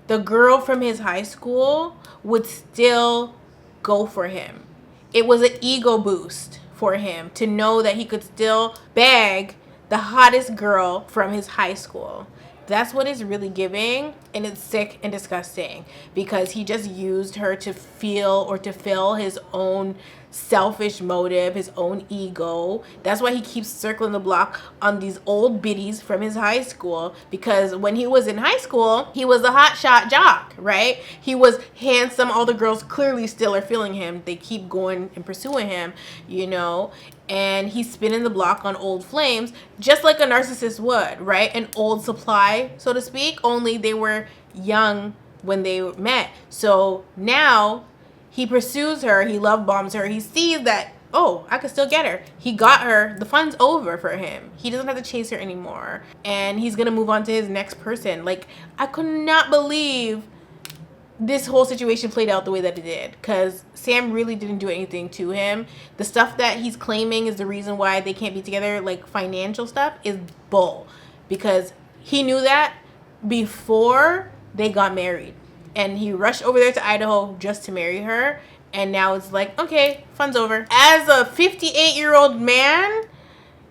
the girl from his high school, would still go for him. It was an ego boost for him to know that he could still bag the hottest girl from his high school. That's what it's really giving, and it's sick and disgusting because he just used her to feel or to fill his own selfish motive, his own ego. That's why he keeps circling the block on these old biddies from his high school, because when he was in high school, he was a hotshot jock, right? He was handsome. All the girls clearly still are feeling him. They keep going and pursuing him, and he's spinning the block on old flames, just like a narcissist would, right? An old supply, so to speak, only they were young when they met. So now he pursues her, he love bombs her, he sees that, oh, I could still get her. He got her, the fun's over for him. He doesn't have to chase her anymore. And he's gonna move on to his next person. Like, I could not believe this whole situation played out the way that it did, because Sam really didn't do anything to him. The stuff that he's claiming is the reason why they can't be together, like financial stuff, is bull, because he knew that before they got married, and he rushed over there to Idaho just to marry her, and now it's like, okay, fun's over. As a 58-year-old man,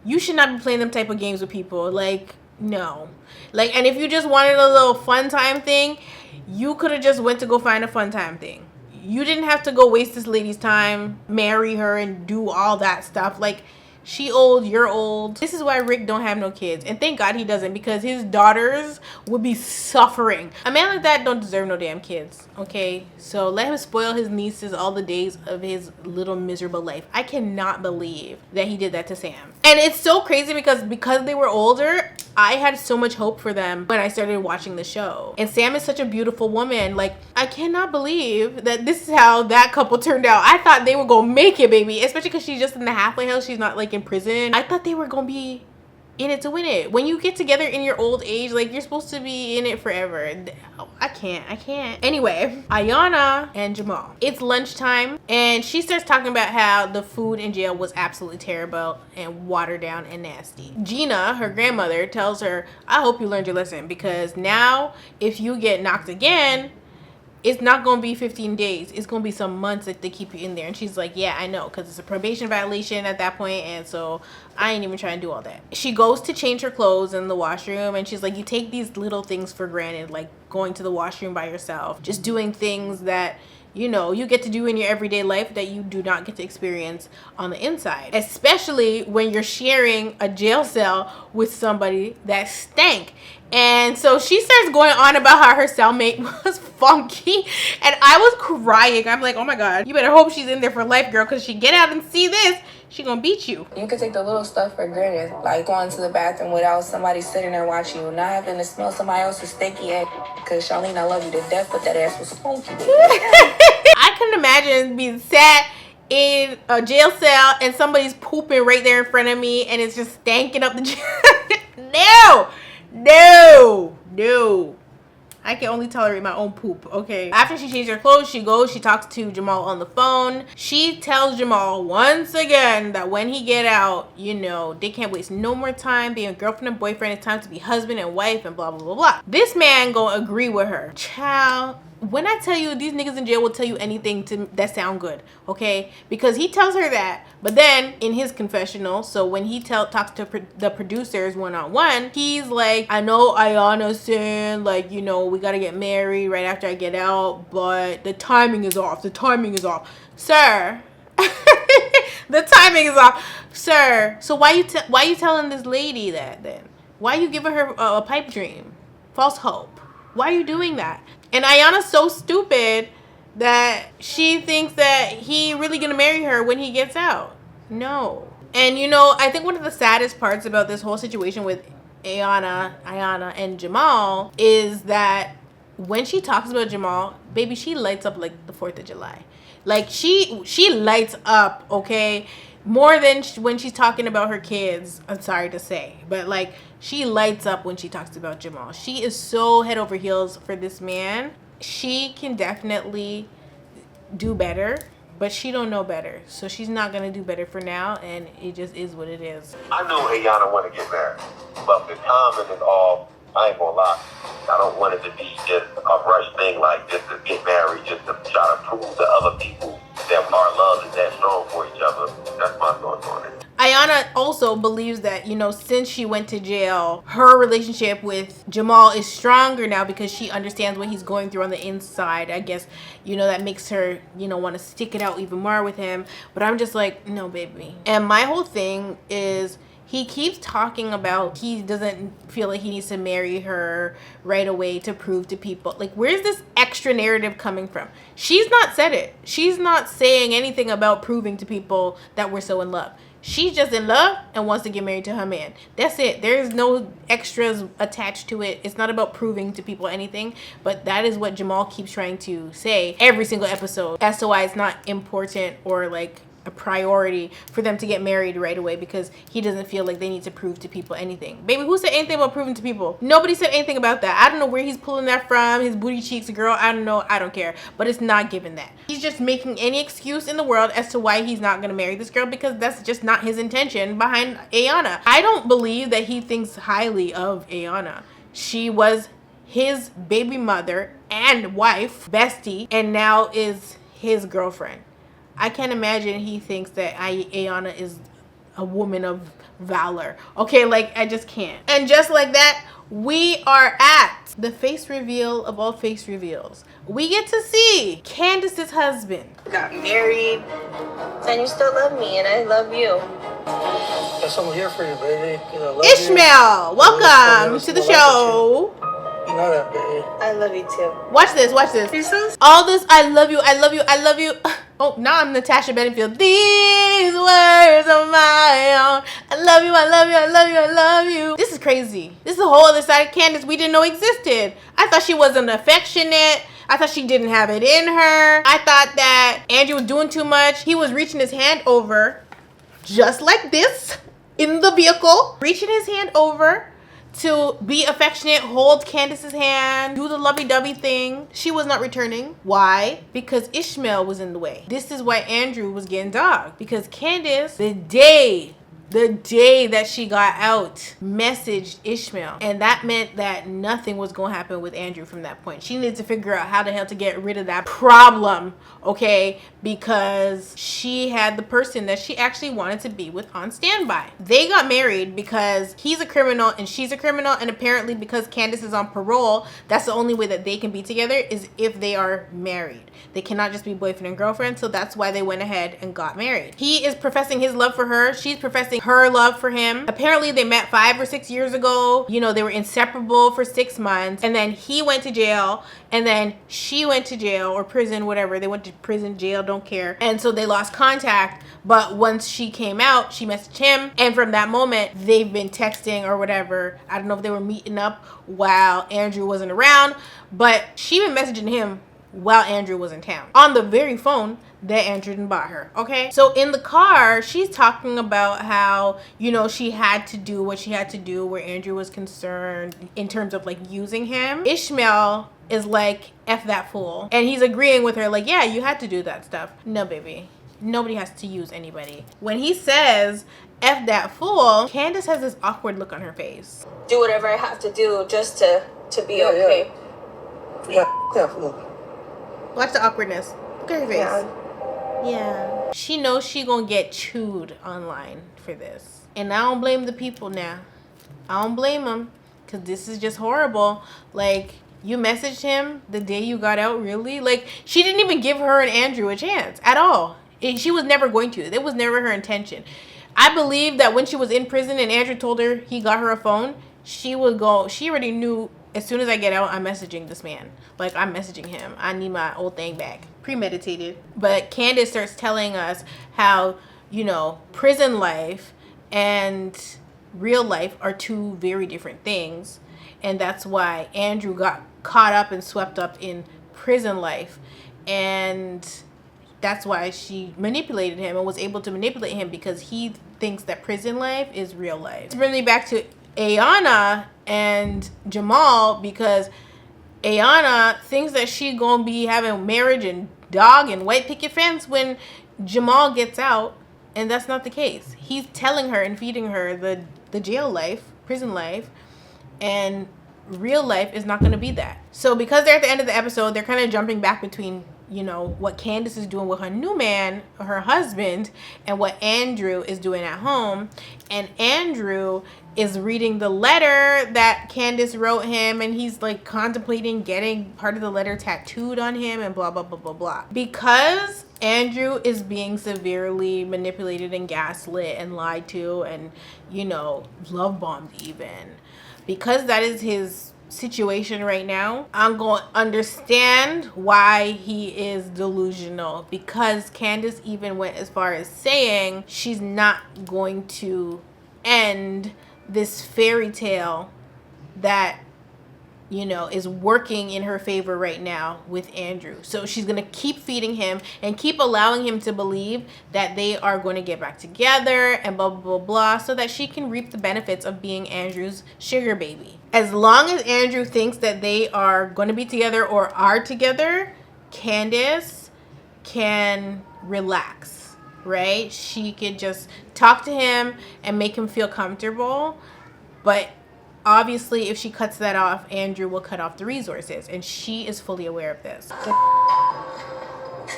you should not be playing them type of games with people. Like, no. Like, and if you just wanted a little fun time thing, you could have just went to go find a fun time thing. you didn't have to go waste this lady's time, marry her and do all that stuff. Like, she old, you're old. This is why Rick don't have no kids. And thank God he doesn't, because his daughters would be suffering. A man like that don't deserve no damn kids, okay? So let him spoil his nieces all the days of his little miserable life. I cannot believe that he did that to Sam. And it's so crazy because they were older, I had so much hope for them when I started watching the show. And Sam is such a beautiful woman. Like, I cannot believe that this is how that couple turned out. I thought they were gonna make it, baby. Especially because she's just in the halfway house. She's not like in prison. I thought they were gonna be in it to win it. When you get together in your old age, like, you're supposed to be in it forever. I can't. Anyway, Ayana and Jamal. It's lunchtime and she starts talking about how the food in jail was absolutely terrible and watered down and nasty. Gina, her grandmother, tells her, I hope you learned your lesson, because now if you get knocked again, it's not going to be 15 days. It's going to be some months that they keep you in there. And she's like, yeah, I know, because it's a probation violation at that point. And so I ain't even trying to do all that. She goes to change her clothes in the washroom. And she's like, you take these little things for granted, like going to the washroom by yourself, just doing things that, you know, you get to do in your everyday life that you do not get to experience on the inside. Especially when you're sharing a jail cell with somebody that stank. And so she starts going on about how her cellmate was funky. And I was crying. I'm like, oh my God, you better hope she's in there for life, girl, because she get out and see this, she gonna beat you. You can take the little stuff for granted, like going to the bathroom without somebody sitting there watching you, not having to smell somebody else's stinky ass, because Charlene, I love you to death, but that ass was funky. I couldn't imagine being sat in a jail cell and somebody's pooping right there in front of me and it's just stanking up the jail. No. I can only tolerate my own poop, okay? After she changes her clothes, she talks to Jamahl on the phone. She tells Jamahl once again that when he get out, you know, they can't waste no more time being girlfriend and boyfriend. It's time to be husband and wife and blah, blah, blah, blah. This man gonna agree with her. Child, when I tell you, these niggas in jail will tell you anything that sound good, okay? Because he tells her that, but then in his confessional, so when he talks to the producers one-on-one, he's like, I know Ayana said, like, you know, we gotta get married right after I get out, but the timing is off. Sir, the timing is off. Sir, so why you telling this lady that then? Why you giving her a pipe dream? False hope. Why are you doing that? And Ayana's so stupid that she thinks that he really gonna marry her when he gets out. No. And you know, I think one of the saddest parts about this whole situation with Ayana and Jamal is that when she talks about Jamal, baby, she lights up like the 4th of July. Like, she lights up, okay? More than when she's talking about her kids, I'm sorry to say. But, like, she lights up when she talks about Jamal. She is so head over heels for this man. She can definitely do better, but she don't know better. So she's not going to do better for now, and it just is what it is. I know Ayana want to get married, but the timing is all, I ain't gonna lie. I don't want it to be just a rush thing, like just to get married, just to try to prove to other people that our love is that strong for each other. That's my thoughts on it. Ayana also believes that, you know, since she went to jail, her relationship with Jamal is stronger now because she understands what he's going through on the inside. I guess, you know, that makes her, you know, want to stick it out even more with him. But I'm just like, no, baby. And my whole thing is, he keeps talking about he doesn't feel like he needs to marry her right away to prove to people. Like, where's this extra narrative coming from? She's not said it. She's not saying anything about proving to people that we're so in love. She's just in love and wants to get married to her man. That's it. There's no extras attached to it. It's not about proving to people anything, but that is what Jamal keeps trying to say every single episode as to why it's not important or like a priority for them to get married right away, because he doesn't feel like they need to prove to people anything. Baby, who said anything about proving to people? Nobody said anything about that. I don't know where he's pulling that from. His booty cheeks, girl. I don't know. I don't care. But it's not given that. He's just making any excuse in the world as to why he's not going to marry this girl, because that's just not his intention behind Ayana. I don't believe that he thinks highly of Ayana. She was his baby mother and wife, bestie, and now is his girlfriend. I can't imagine he thinks that Ayana is a woman of valor. Okay, like, I just can't. And just like that, we are at The face reveal of all face reveals. We get to see Candice's husband. Got married. And you still love me, and I love you. Yes, I'm here for you, baby. I love Ishmael, you. welcome to the show. You know that, baby. I love you too. Watch this, watch this. All this, I love you, I love you, I love you. Oh, now I'm Natasha Bedingfield. These words are my own. I love you, I love you, I love you, I love you. This is crazy. This is a whole other side of Candice we didn't know existed. I thought she wasn't affectionate. I thought she didn't have it in her. I thought that Andrew was doing too much. He was reaching his hand over, just like this, in the vehicle. Reaching his hand over to be affectionate, hold Candice's hand, do the lovey-dovey thing. She was not returning. Why? Because Ishmael was in the way. This is why Andrew was getting dogged. Because Candice, the day that she got out, messaged Ishmael. And that meant that nothing was going to happen with Andrew from that point. She needed to figure out how the hell to get rid of that problem, okay? Because she had the person that she actually wanted to be with on standby. They got married because he's a criminal and she's a criminal. And apparently because Candice is on parole, that's the only way that they can be together is if they are married. They cannot just be boyfriend and girlfriend. So that's why they went ahead and got married. He is professing his love for her. She's professing her love for him. Apparently they met 5 or 6 years ago. You know, they were inseparable for 6 months. And then he went to jail. And then she went to jail or prison, whatever. They went to prison, jail, don't care. And so they lost contact. But once she came out, she messaged him. And from that moment, they've been texting or whatever. I don't know if they were meeting up while Andrew wasn't around. But she been messaging him while Andrew was in town on the very phone that Andrew bought her. Okay, so in the car she's talking about how, you know, she had to do what she had to do where Andrew was concerned in terms of like using him. Ishmael is like, F that fool, and he's agreeing with her like, yeah, you had to do that stuff. No, baby, nobody has to use anybody. When he says F that fool, Candice has this awkward look on her face. Do whatever I have to do just to be okay. Yeah. Watch the awkwardness. Look at her face. Yeah. She knows she gonna get chewed online for this. And I don't blame the people now. I don't blame them. Because this is just horrible. Like, you messaged him the day you got out, really? Like, she didn't even give her and Andrew a chance at all. She was never going to. It was never her intention. I believe that when she was in prison and Andrew told her he got her a phone, she would go, she already knew, as soon as I get out, I'm messaging this man. Like, I'm messaging him. I need my old thing back. Premeditated. But Candice starts telling us how, you know, prison life and real life are 2 very different things. And that's why Andrew got caught up and swept up in prison life. And that's why she manipulated him and was able to manipulate him, because he thinks that prison life is real life. Let's bring me back to Ayana and Jamahl, because Ayana thinks that she gonna be having marriage and dog and white picket fence when Jamahl gets out, and that's not the case. He's telling her and feeding her the jail life, prison life, and real life is not gonna be that. So because they're at the end of the episode, they're kind of jumping back between, you know, what Candice is doing with her new man, her husband, and what Andrew is doing at home. And Andrew is reading the letter that Candice wrote him, and he's like contemplating getting part of the letter tattooed on him and blah, blah, blah, blah, blah. Because Andrew is being severely manipulated and gaslit and lied to and, you know, love bombed even. Because that is his situation right now, I'm going to understand why he is delusional, because Candice even went as far as saying she's not going to end this fairy tale that, you know, is working in her favor right now with Andrew. So she's going to keep feeding him and keep allowing him to believe that they are going to get back together and blah, blah, blah, blah, so that she can reap the benefits of being Andrew's sugar baby. As long as Andrew thinks that they are going to be together or are together, Candice can relax, right? She could just talk to him and make him feel comfortable. But obviously, if she cuts that off, Andrew will cut off the resources. And she is fully aware of this.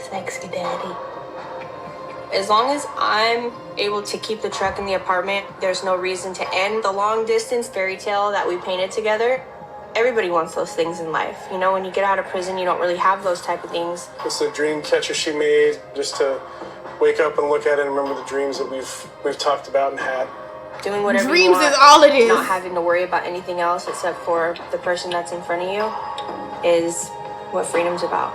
Sexy daddy. As long as I'm able to keep the truck in the apartment, there's no reason to end the long distance fairy tale that we painted together. Everybody wants those things in life. You know, when you get out of prison, you don't really have those type of things. It's a dream catcher she made, just to wake up and look at it and remember the dreams that we've talked about and had. Doing whatever dreams you want, is all it is. Not having to worry about anything else except for the person that's in front of you is what freedom's about.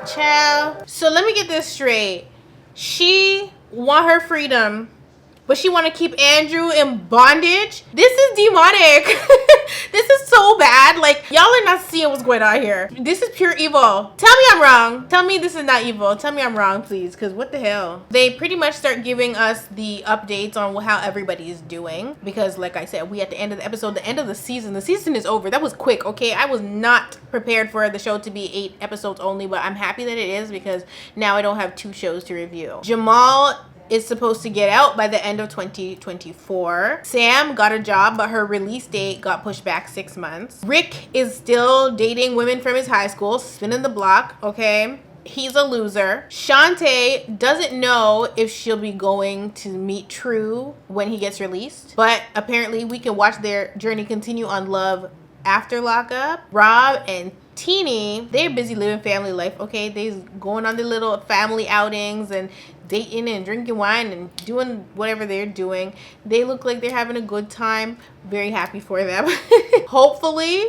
Child. So let me get this straight. She want her freedom, but she want to keep Andrew in bondage? This is demonic. This is so bad. Like, y'all are not seeing what's going on here. This is pure evil. Tell me I'm wrong. Tell me this is not evil. Tell me I'm wrong, please, because what the hell? They pretty much start giving us the updates on how everybody is doing, because like I said, we at the end of the episode, the end of the season is over. That was quick, okay? I was not prepared for the show to be 8 episodes only, but I'm happy that it is, because now I don't have 2 shows to review. Jamahl is supposed to get out by the end of 2024. Sam got a job, but her release date got pushed back 6 months. Rick is still dating women from his high school, spinning the block, okay? He's a loser. Shante doesn't know if she'll be going to meet True when he gets released, but apparently we can watch their journey continue on Love after Lockup. Rob and Teeny, they're busy living family life, okay? They're going on their little family outings and dating and drinking wine and doing whatever they're doing. They look like they're having a good time. Very happy for them. Hopefully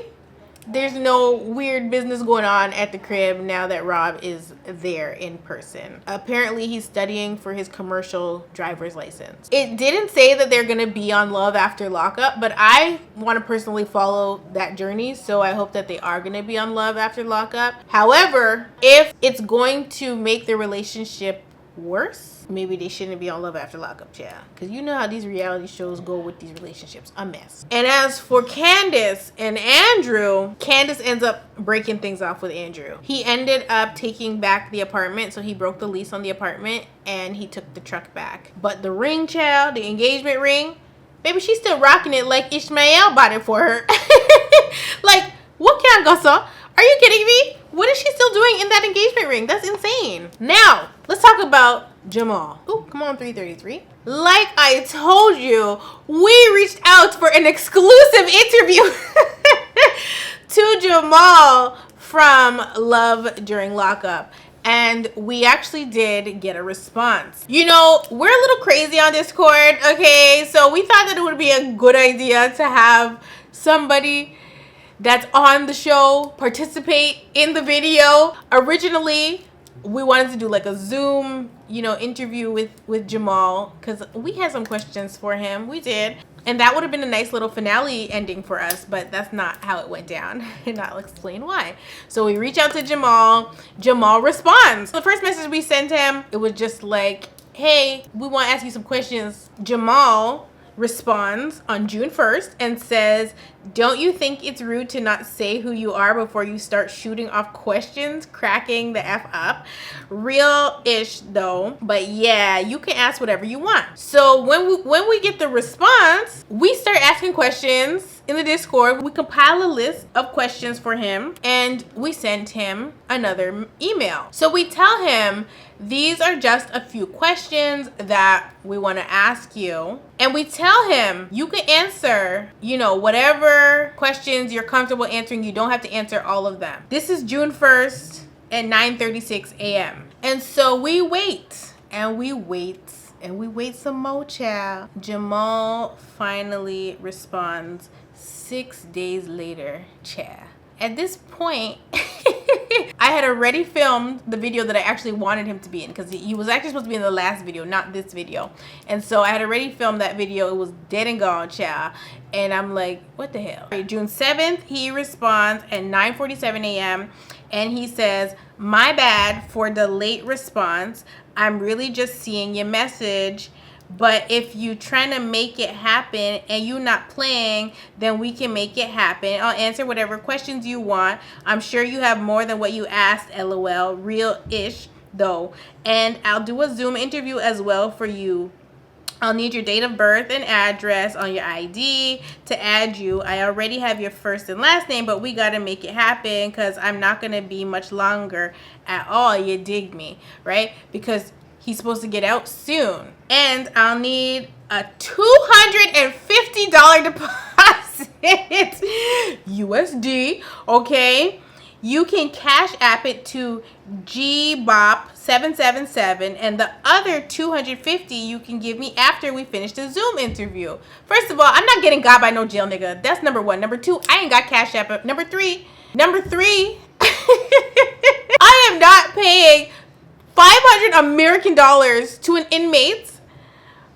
there's no weird business going on at the crib now that Rob is there in person. Apparently he's studying for his commercial driver's license. It didn't say that they're gonna be on Love after Lockup, but I want to personally follow that journey, so I hope that they are gonna be on Love after Lockup. However, if it's going to make the relationship worse, maybe they shouldn't be on Love after Lockup, yeah, because you know how these reality shows go with these relationships. A mess. And as for Candice and Andrew, Candice ends up breaking things off with Andrew. He ended up taking back the apartment, so he broke the lease on the apartment and he took the truck back. But the ring, child, the engagement ring, baby, she's still rocking it like Ishmael bought it for her. Like, what kind of gossip? Are you kidding me? What is she still doing in that engagement ring? That's insane. Now, let's talk about Jamahl. Ooh, come on, 333. Like I told you, we reached out for an exclusive interview to Jamahl from Love during Lockup. And we actually did get a response. You know, we're a little crazy on Discord, okay? So we thought that it would be a good idea to have somebody that's on the show participate in the video. Originally, we wanted to do like a Zoom, you know, interview with Jamahl, because we had some questions for him. We did. And that would have been a nice little finale ending for us, but that's not how it went down. And I'll explain why. So we reach out to Jamahl. Jamahl responds. The first message we sent him, it was just like, hey, we want to ask you some questions. Jamahl responds on June 1st and says, don't you think it's rude to not say who you are before you start shooting off questions, cracking the F up? Real-ish though, but yeah, you can ask whatever you want. So when we get the response, we start asking questions in the Discord. We compile a list of questions for him and we send him another email. So we tell him these are just a few questions that we want to ask you. And we tell him you can answer, you know, whatever questions you're comfortable answering. You don't have to answer all of them. This is June 1st at 9:36 a.m. And so we wait and we wait and we wait some more, child. Jamahl finally responds 6 days later, child. At this point, I had already filmed the video that I actually wanted him to be in, because he was actually supposed to be in the last video, not this video. And so I had already filmed that video. It was dead and gone, child. And I'm like, what the hell? June 7th, he responds at 9:47 a.m. and he says, my bad for the late response. I'm really just seeing your message. But if you trying to make it happen and you not playing, then we can make it happen. I'll answer whatever questions you want. I'm sure you have more than what you asked, LOL. Real-ish, though. And I'll do a Zoom interview as well for you. I'll need your date of birth and address on your ID to add you. I already have your first and last name, but we got to make it happen because I'm not going to be much longer at all. You dig me, right? Because he's supposed to get out soon. And I'll need a $250 deposit. USD, okay? You can Cash App it to GBOP777, and the other $250 you can give me after we finish the Zoom interview. First of all, I'm not getting got by no jail nigga. That's number one. Number two, I ain't got Cash App. Number three, I am not paying $500 American to an inmate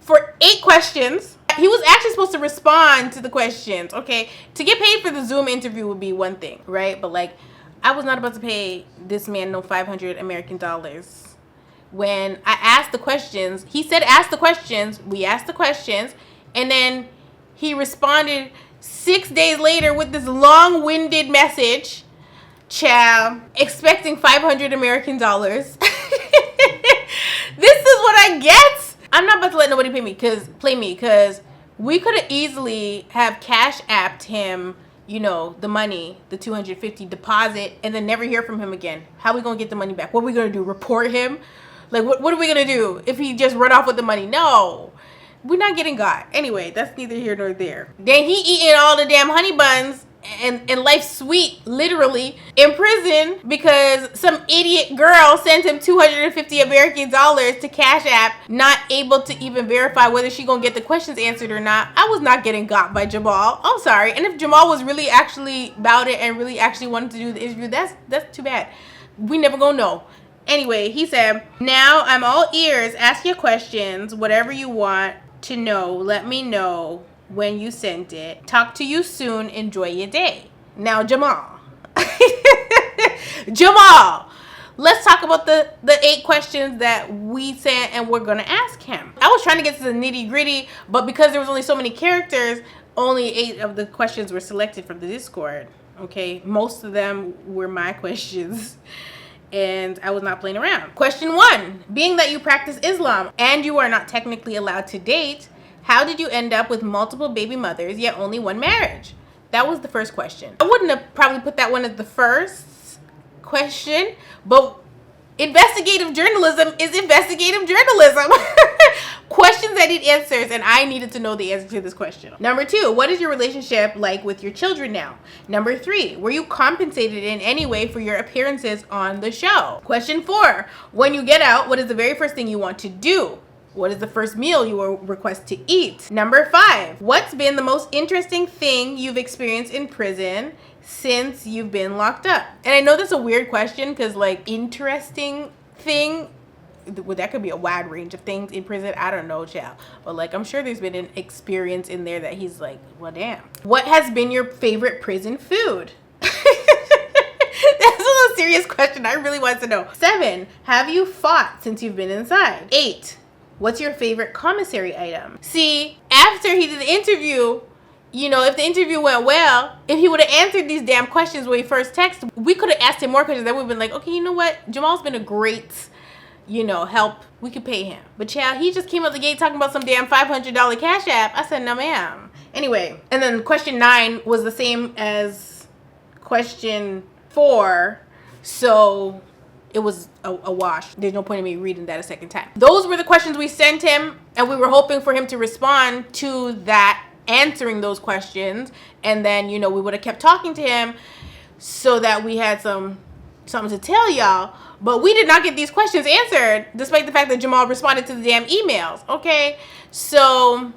for 8 questions. He was actually supposed to respond to the questions, okay? To get paid for the Zoom interview would be one thing, right? But like, I was not about to pay this man no $500 American. When I asked the questions, he said ask the questions, we asked the questions, and then he responded 6 days later with this long-winded message, child, expecting $500 American. This is what I get. I'm not about to let nobody play me, because we could have easily have Cash Apped him, you know, the money, the $250 deposit, and then never hear from him again. How are we gonna get the money back? What are we gonna do? Report him? Like, what are we gonna do if he just run off with the money? No, we're not getting got. Anyway, that's neither here nor there. Then he eating all the damn honey buns and life's sweet, literally, in prison because some idiot girl sent him $250 American to Cash App, not able to even verify whether she gonna get the questions answered or not. I was not getting got by Jamahl. I'm sorry. And if Jamahl was really actually about it and really actually wanted to do the interview, that's too bad. We never gonna know. Anyway, he said, now I'm all ears. Ask your questions, whatever you want to know. Let me know when you sent it. Talk to you soon. Enjoy your day. Now, Jamahl. Jamahl, let's talk about the 8 questions that we sent and we're going to ask him. I was trying to get to the nitty gritty, but because there was only so many characters, only 8 of the questions were selected from the Discord. Okay, most of them were my questions, and I was not playing around. Question 1, being that you practice Islam and you are not technically allowed to date, how did you end up with multiple baby mothers yet only one marriage? That was the first question. I wouldn't have probably put that one as the first question, but investigative journalism is investigative journalism. Questions that need answers, and I needed to know the answer to this question. Number 2, what is your relationship like with your children now? Number 3, were you compensated in any way for your appearances on the show? Question 4, when you get out, what is the very first thing you want to do? What is the first meal you will request to eat? Number 5, what's been the most interesting thing you've experienced in prison since you've been locked up? And I know that's a weird question because, like, interesting thing, well, that could be a wide range of things in prison. I don't know, child. But, like, I'm sure there's been an experience in there that he's like, well, damn. What has been your favorite prison food? That's a little serious question. I really want to know. 7, have you fought since you've been inside? 8, what's your favorite commissary item? See, after he did the interview, you know, if the interview went well, if he would have answered these damn questions when he first texted, we could have asked him more questions. Then we've been like, okay, you know what? Jamahl's been a great, you know, help. We could pay him. But child, he just came out the gate talking about some damn $500 Cash App. I said, no, ma'am. Anyway, and then question 9 was the same as question 4. So it was a wash. There's no point in me reading that a second time. Those were the questions we sent him, and we were hoping for him to respond to that, answering those questions, and then, you know, we would have kept talking to him so that we had something to tell y'all. But we did not get these questions answered, despite the fact that Jamahl responded to the damn emails. Okay, so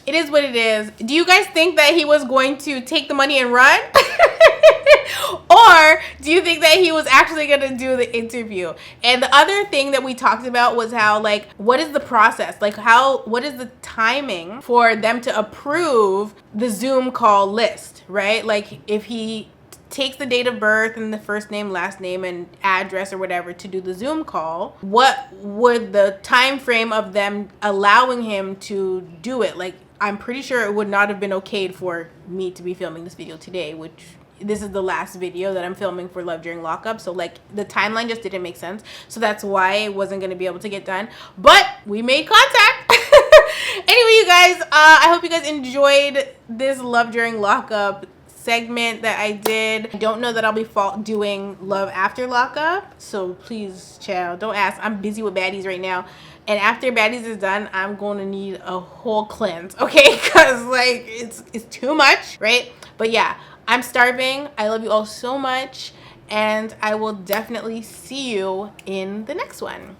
it is what it is. Do you guys think that he was going to take the money and run? Or do you think that he was actually going to do the interview? And the other thing that we talked about was how, like, what is the process? Like, what is the timing for them to approve the Zoom call list, right? Like, if he takes the date of birth and the first name, last name, and address or whatever to do the Zoom call, what would the time frame of them allowing him to do it? Like, I'm pretty sure it would not have been okayed for me to be filming this video today, which this is the last video that I'm filming for Love During Lockup. So, like, the timeline just didn't make sense. So that's why it wasn't going to be able to get done. But we made contact. Anyway, you guys, I hope you guys enjoyed this Love During Lockup segment that I did. I don't know that I'll be doing Love After Lockup. So please, child, don't ask. I'm busy with baddies right now. And after baddies is done, I'm going to need a whole cleanse, okay? Because, like, it's too much, right? But yeah, I'm starving. I love you all so much, and I will definitely see you in the next one.